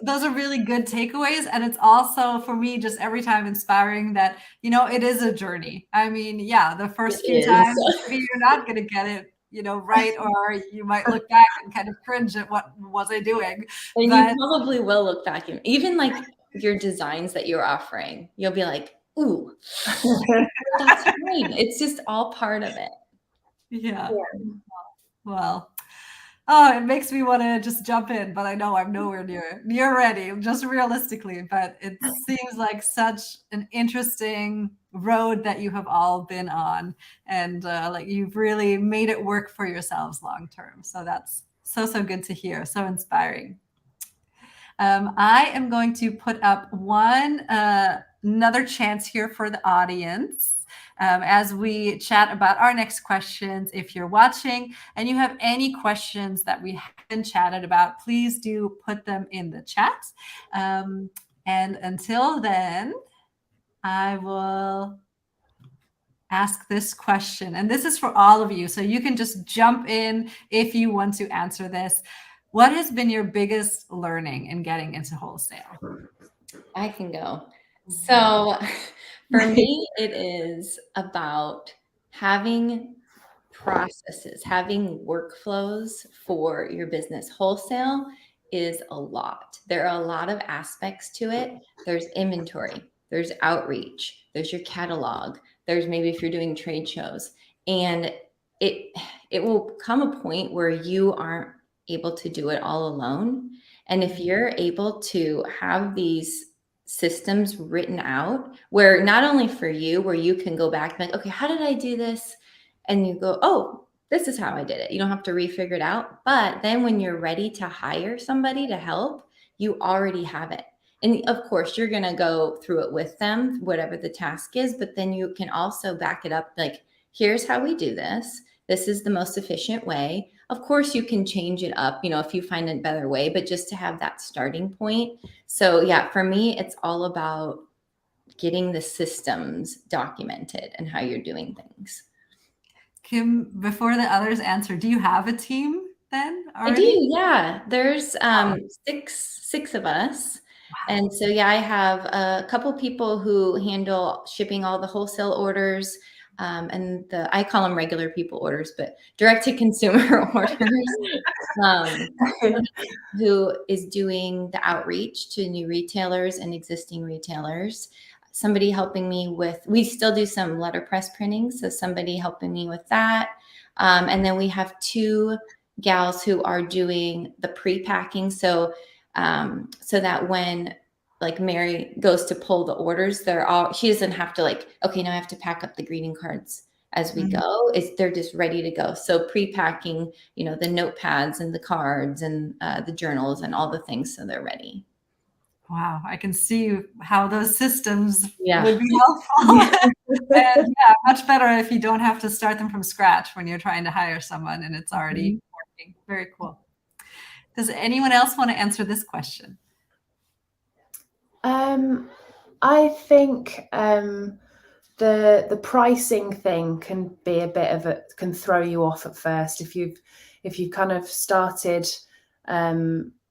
those are really good takeaways, and it's also for me just every time inspiring that it is a journey. I mean, yeah, the first few times maybe you're not going to get it right, or you might look back and kind of cringe at what was I doing. And you probably will look back, and even like your designs that you're offering, you'll be like, ooh, that's fine. It's just all part of it. Yeah. Well, oh, it makes me want to just jump in, but I know I'm nowhere near ready, just realistically. But it seems like such an interesting road that you have all been on, and like you've really made it work for yourselves long term. So that's so good to hear. So inspiring. I am going to put up another chance here for the audience. As we chat about our next questions. If you're watching and you have any questions that we haven't chatted about, please do put them in the chat. And until then, I will ask this question. And this is for all of you. So you can just jump in if you want to answer this. What has been your biggest learning in getting into wholesale? I can go. So for me, it is about having processes, having workflows for your business. Wholesale is a lot. There are a lot of aspects to it. There's inventory, there's outreach, there's your catalog, there's maybe if you're doing trade shows, and it will come a point where you aren't able to do it all alone. And if you're able to have these systems written out where not only for you, where you can go back and be like, okay, how did I do this? And you go, oh, this is how I did it. You don't have to refigure it out. But then when you're ready to hire somebody to help, you already have it. And of course, you're going to go through it with them, whatever the task is, but then you can also back it up. Like, here's how we do this. This is the most efficient way. Of course, you can change it up, if you find a better way, but just to have that starting point. So yeah, for me, it's all about getting the systems documented and how you're doing things. Kim, before the others answer, do you have a team then already? I do, yeah. There's six of us. Wow. And so, yeah, I have a couple people who handle shipping all the wholesale orders. And I call them regular people orders, but direct to consumer orders, who is doing the outreach to new retailers and existing retailers. Somebody helping me we still do some letterpress printing. So somebody helping me with that. And then we have 2 gals who are doing the pre-packing. So that when like Mary goes to pull the orders, she doesn't have to like, okay, now I have to pack up the greeting cards as we go. They're just ready to go. So pre-packing, the notepads and the cards and the journals and all the things, so they're ready. Wow, I can see how those systems would be helpful. And much better if you don't have to start them from scratch when you're trying to hire someone and it's already working. Very cool. Does anyone else want to answer this question? I think the pricing thing can be a bit of can throw you off at first if you've kind of started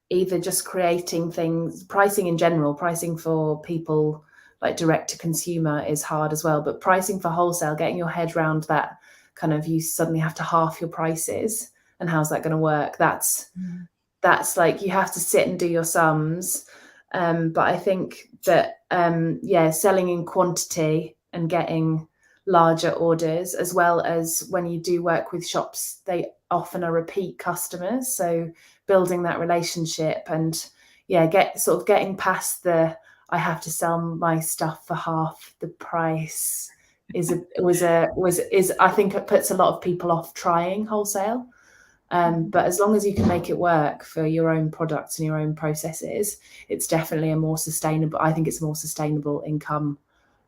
either just creating things, pricing in general, pricing for people like direct to consumer is hard as well. But pricing for wholesale, getting your head around that kind of, you suddenly have to half your prices, and how's that going to work? That's like, you have to sit and do your sums. But I think that selling in quantity and getting larger orders, as well as when you do work with shops, they often are repeat customers, so building that relationship and getting past the I have to sell my stuff for half the price I think it puts a lot of people off trying wholesale. But as long as you can make it work for your own products and your own processes, it's definitely I think it's a more sustainable income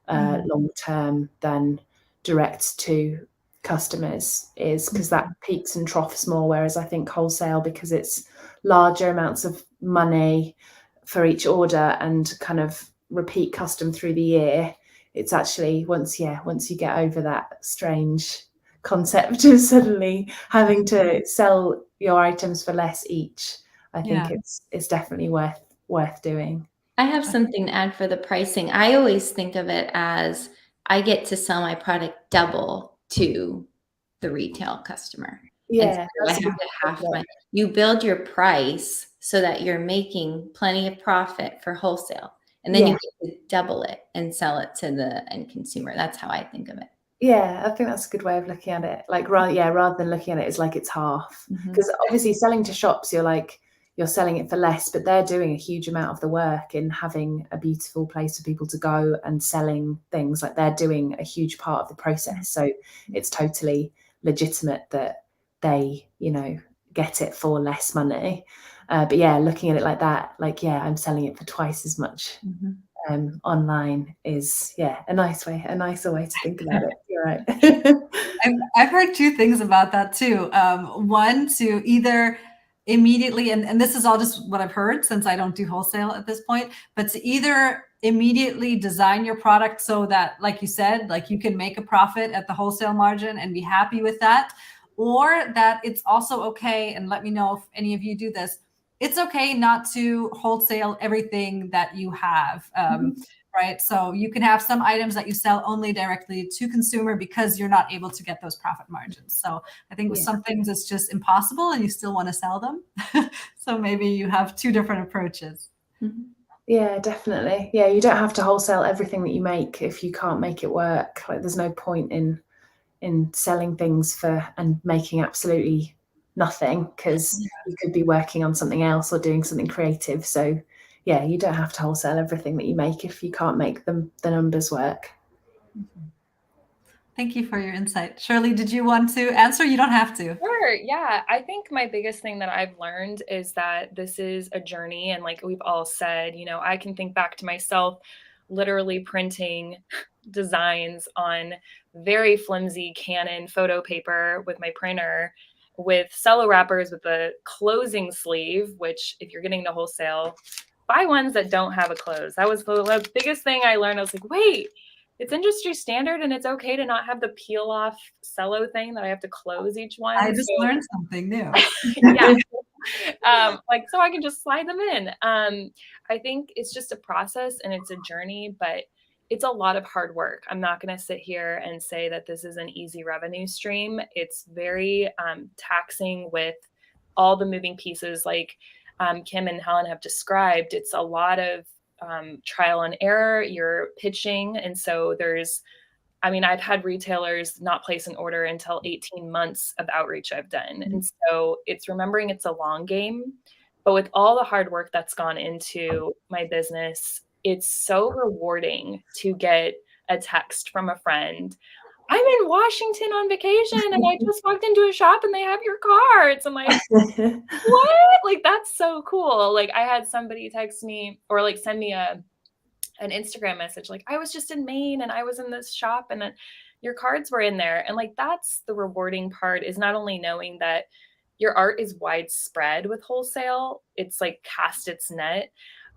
long term than direct to customers is, because that peaks and troughs more. Whereas I think wholesale, because it's larger amounts of money for each order and kind of repeat custom through the year, it's actually once you get over that strange concept of suddenly having to sell your items for less each, I think it's definitely worth doing. I have something to add for the pricing. I always think of it as I get to sell my product double to the retail customer. Yeah, I have to half you build your price so that you're making plenty of profit for wholesale, and then you get to double it and sell it to the end consumer. That's how I think of it. Yeah, I think that's a good way of looking at it. Like, rather than looking at it as like it's half, because obviously selling to shops, you're selling it for less, but they're doing a huge amount of the work in having a beautiful place for people to go and selling things. Like, they're doing a huge part of the process. So it's totally legitimate that they, get it for less money. But looking at it like that, I'm selling it for twice as much. Online is a nicer way to think about it. You're right. I've heard two things about that too. One, to either immediately, and this is all just what I've heard since I don't do wholesale at this point, but to either immediately design your product so that, like you said, like you can make a profit at the wholesale margin and be happy with that, or that it's also okay, and let me know if any of you do this, it's okay not to wholesale everything that you have. Right? So you can have some items that you sell only directly to consumer because you're not able to get those profit margins. So I think with some things it's just impossible and you still want to sell them. So maybe you have two different approaches. Yeah, definitely. Yeah, you don't have to wholesale everything that you make if you can't make it work. Like, there's no point in selling things and making absolutely nothing, because you could be working on something else or doing something creative. So you don't have to wholesale everything that you make if you can't make the numbers work. Thank you for your insight. Shirley, did you want to answer? You don't have to. Sure. Yeah. I think my biggest thing that I've learned is that this is a journey. And like we've all said, I can think back to myself literally printing designs on very flimsy Canon photo paper with my printer, with cello wrappers with a closing sleeve, which if you're getting to wholesale, buy ones that don't have a close. That was the biggest thing I learned. I was like, wait, it's industry standard and it's okay to not have the peel off cello thing that I have to close each one. I just learned something new. So I can just slide them in. I think it's just a process and it's a journey, but it's a lot of hard work. I'm not going to sit here and say that this is an easy revenue stream. It's very taxing with all the moving pieces, like Kim and Helen have described. It's a lot of trial and error. You're pitching. And so I've had retailers not place an order until 18 months of outreach I've done. And so it's remembering it's a long game, but with all the hard work that's gone into my business, it's so rewarding to get a text from a friend. I'm in Washington on vacation and I just walked into a shop and they have your cards. I'm like, what? Like, that's so cool. Like, I had somebody text me or like send me an Instagram message. Like, I was just in Maine and I was in this shop and then your cards were in there. And like, that's the rewarding part, is not only knowing that your art is widespread with wholesale, it's like cast its net,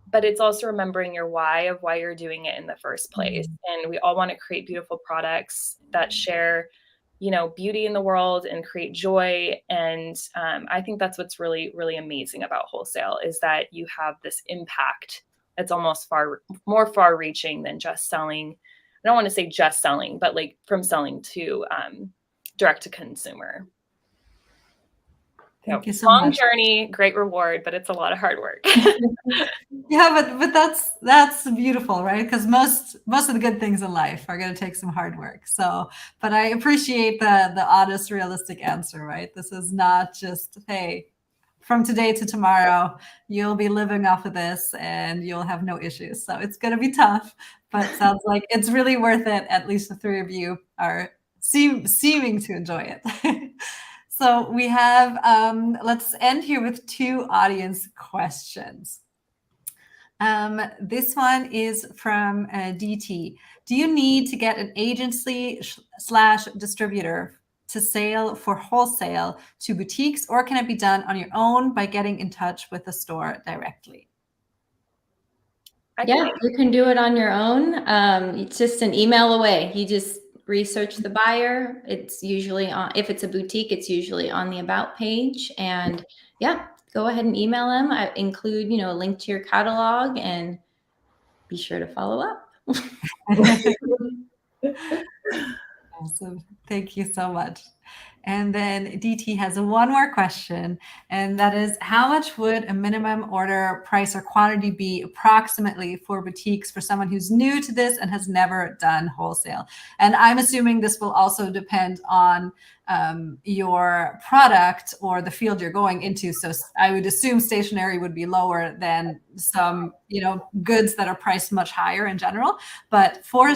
but it's also remembering your why of why you're doing it in the first place. And we all want to create beautiful products that share, beauty in the world and create joy. And I think that's what's really, really amazing about wholesale, is that you have this impact it's almost more far reaching than just selling. I don't want to say just selling, but like from selling to direct to consumer. Thank you so long much. journey, great reward, but it's a lot of hard work. Yeah, but that's beautiful, right? Because most of the good things in life are going to take some hard work. So, but I appreciate the honest, realistic answer, right? This is not just, hey, from today to tomorrow, you'll be living off of this and you'll have no issues. So it's going to be tough, but sounds like it's really worth it. At least the three of you are seeming to enjoy it. So we have, let's end here with two audience questions. This one is from DT. Do you need to get an agency / distributor to sell for wholesale to boutiques, or can it be done on your own by getting in touch with the store directly? Yeah, you can do it on your own. It's just an email away. You just research the buyer. It's usually on, if it's a boutique, it's usually on the about page. And yeah, go ahead and email them. I include, a link to your catalog, and be sure to follow up. Awesome. Thank you so much. And then DT has one more question, and that is, how much would a minimum order price or quantity be approximately for boutiques for someone who's new to this and has never done wholesale? And I'm assuming this will also depend on your product or the field you're going into. So I would assume stationery would be lower than some, goods that are priced much higher in general. But for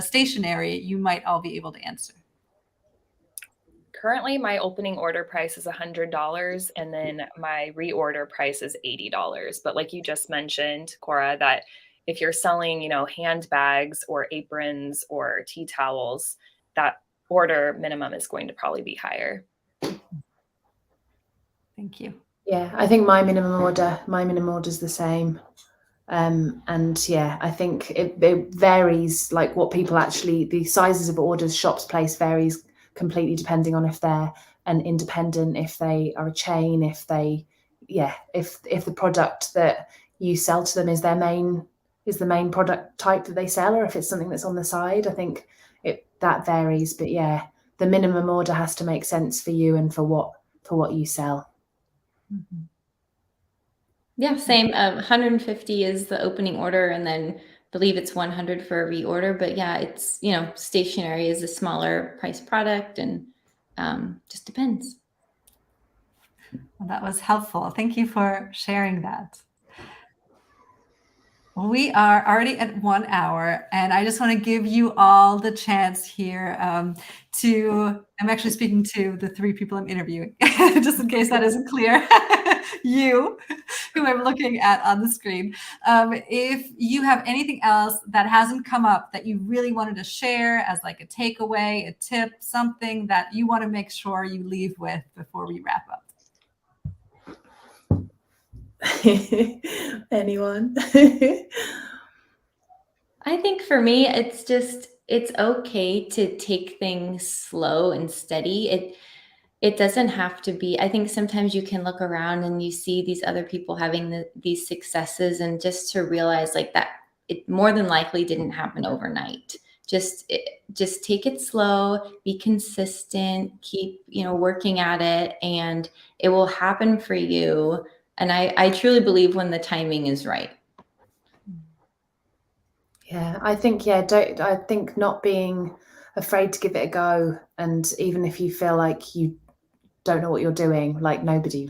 stationery, you might all be able to answer. Currently, my opening order price is $100, and then my reorder price is $80. But like you just mentioned, Cora, that if you're selling, handbags or aprons or tea towels, that order minimum is going to probably be higher. Thank you. Yeah, I think my minimum order is the same. And yeah, I think it varies, like what people actually, the sizes of orders shops place varies completely depending on if they're an independent, if they are a chain, if the product that you sell to them is the main product type that they sell, or if it's something that's on the side. I think that varies, but yeah, the minimum order has to make sense for you and for what you sell. Mm-hmm. Yeah, same. 150 is the opening order, and then believe it's 100 for a reorder. But yeah, it's, stationery is a smaller price product, and just depends. Well, that was helpful. Thank you for sharing that. We are already at 1 hour, and I just want to give you all the chance here I'm actually speaking to the three people I'm interviewing, just in case that isn't clear. You, who I'm looking at on the screen. If you have anything else that hasn't come up that you really wanted to share as like a takeaway, a tip, something that you want to make sure you leave with before we wrap up. Anyone? I think for me, it's okay to take things slow and steady. It doesn't have to be. I think sometimes you can look around and you see these other people having these successes, and just to realize like that it more than likely didn't happen overnight. Just take it slow, be consistent, keep, working at it, and it will happen for you. And I truly believe when the timing is right. Yeah, I think, I think not being afraid to give it a go. And even if you feel like you don't know what you're doing, like nobody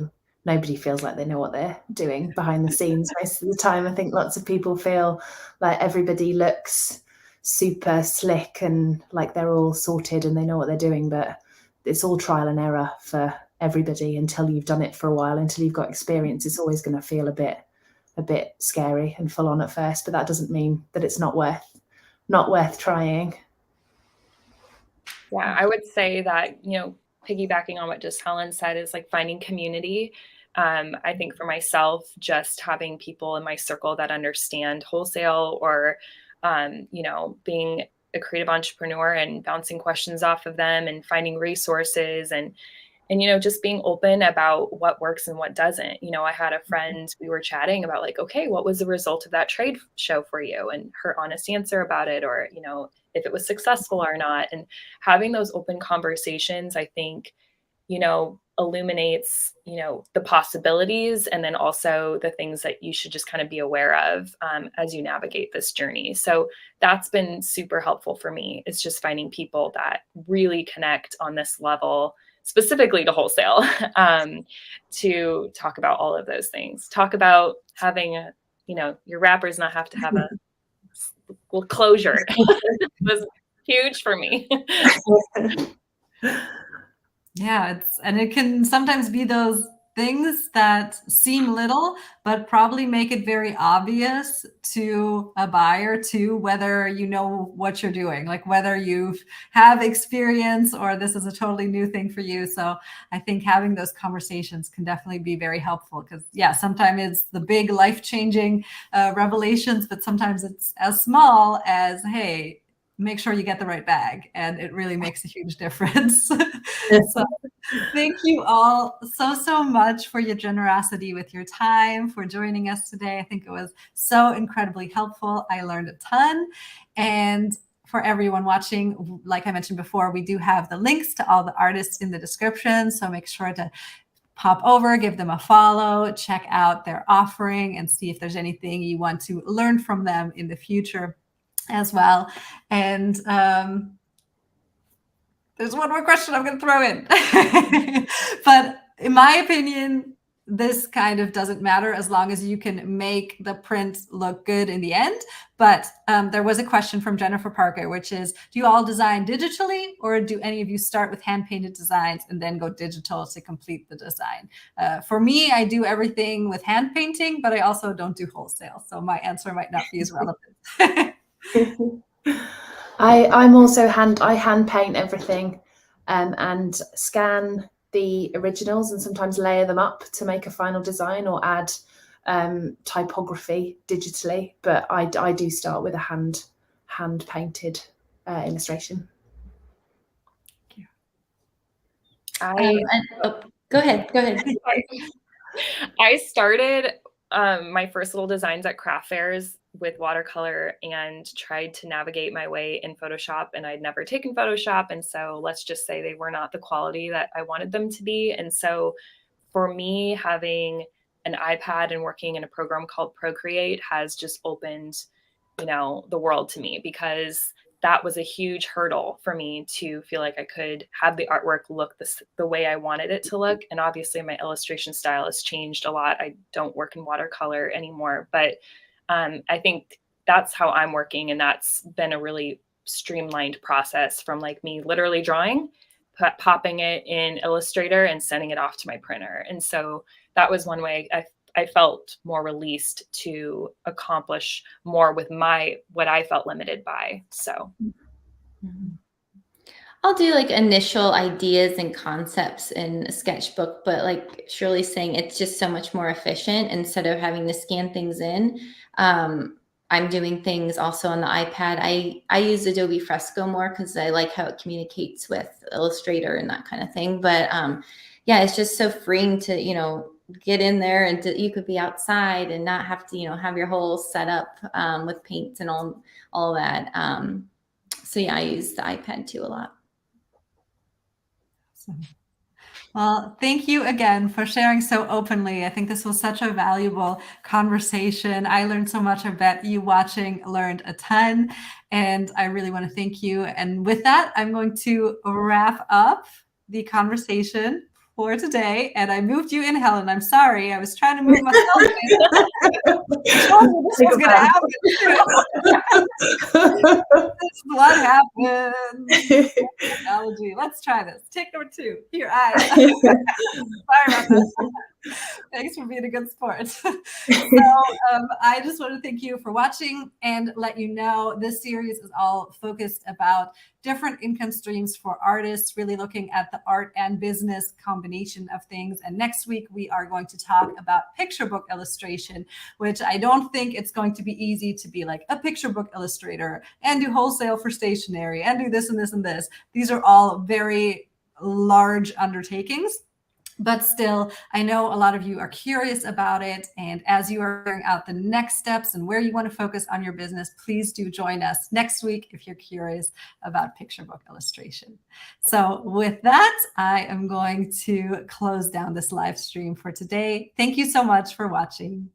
feels like they know what they're doing behind the scenes most of the time. I think lots of people feel like everybody looks super slick and like they're all sorted and they know what they're doing, but it's all trial and error for everybody until you've done it for a while, until you've got experience. It's always going to feel a bit scary and full on at first, but that doesn't mean that it's not worth trying. Yeah, I would say that, piggybacking on what just Helen said, is like finding community. I think for myself, just having people in my circle that understand wholesale, or, being a creative entrepreneur and bouncing questions off of them and finding resources and and, just being open about what works and what doesn't. I had a friend, we were chatting about like, okay, what was the result of that trade show for you? And her honest answer about it, or, if it was successful or not. And having those open conversations, I think, illuminates, the possibilities, and then also the things that you should just kind of be aware of as you navigate this journey. So that's been super helpful for me. It's just finding people that really connect on this level, specifically to wholesale, to talk about all of those things. Talk about having your wrappers not have to have a closure. It was huge for me. Yeah, and it can sometimes be those things that seem little, but probably make it very obvious to a buyer too, whether you know what you're doing, like whether you have experience or this is a totally new thing for you. So I think having those conversations can definitely be very helpful, because sometimes it's the big life-changing revelations, but sometimes it's as small as, hey, make sure you get the right bag, and it really makes a huge difference. So thank you all so much for your generosity with your time, for joining us today. I think it was so incredibly helpful. I learned a ton. And for everyone watching, like I mentioned before, we do have the links to all the artists in the description, so make sure to pop over, give them a follow, check out their offering, and see if there's anything you want to learn from them in the future as well. And there's one more question I'm going to throw in. But in my opinion, this kind of doesn't matter as long as you can make the print look good in the end. But there was a question from Jennifer Parker, which is, do you all design digitally, or do any of you start with hand-painted designs and then go digital to complete the design? For me, I do everything with hand painting, but I also don't do wholesale. So my answer might not be as relevant. I'm also I hand paint everything and scan the originals and sometimes layer them up to make a final design or add typography digitally. But I do start with a hand painted illustration. Go ahead. I started my first little designs at craft fairs with watercolor and tried to navigate my way in Photoshop, and I'd never taken Photoshop. And so let's just say they were not the quality that I wanted them to be. And so for me, having an iPad and working in a program called Procreate has just opened, the world to me, because that was a huge hurdle for me to feel like I could have the artwork look the way I wanted it to look. And obviously my illustration style has changed a lot. I don't work in watercolor anymore, but I think that's how I'm working. And that's been a really streamlined process from like me literally drawing, popping it in Illustrator and sending it off to my printer. And so that was one way I felt more released to accomplish more with what I felt limited by. So I'll do like initial ideas and concepts in a sketchbook, but like Shirley's saying, it's just so much more efficient instead of having to scan things in. I'm doing things also on the iPad. I use Adobe Fresco more because I like how it communicates with Illustrator and that kind of thing. But it's just so freeing to, get in there, and you could be outside and not have to, have your whole setup with paints and all that. I use the iPad too a lot. Awesome. Well, thank you again for sharing so openly. I think this was such a valuable conversation. I learned so much. I bet you watching learned a ton, and I really want to thank you. And with that, I'm going to wrap up the conversation for today. And I moved you in, Helen. I'm sorry. I was trying to move myself in. This was going to happen. This is what happened. Technology. Let's try this. Take number 2. Here, sorry about that. Thanks for being a good sport. So I just want to thank you for watching and let you know this series is all focused about different income streams for artists, really looking at the art and business combination of things. And next week, we are going to talk about picture book illustration, which I don't think it's going to be easy to be like a picture book illustrator and do wholesale for stationery and do this and this and this. These are all very large undertakings. But still, I know a lot of you are curious about it. And as you are figuring out the next steps and where you want to focus on your business, please do join us next week if you're curious about picture book illustration. So with that, I am going to close down this live stream for today. Thank you so much for watching.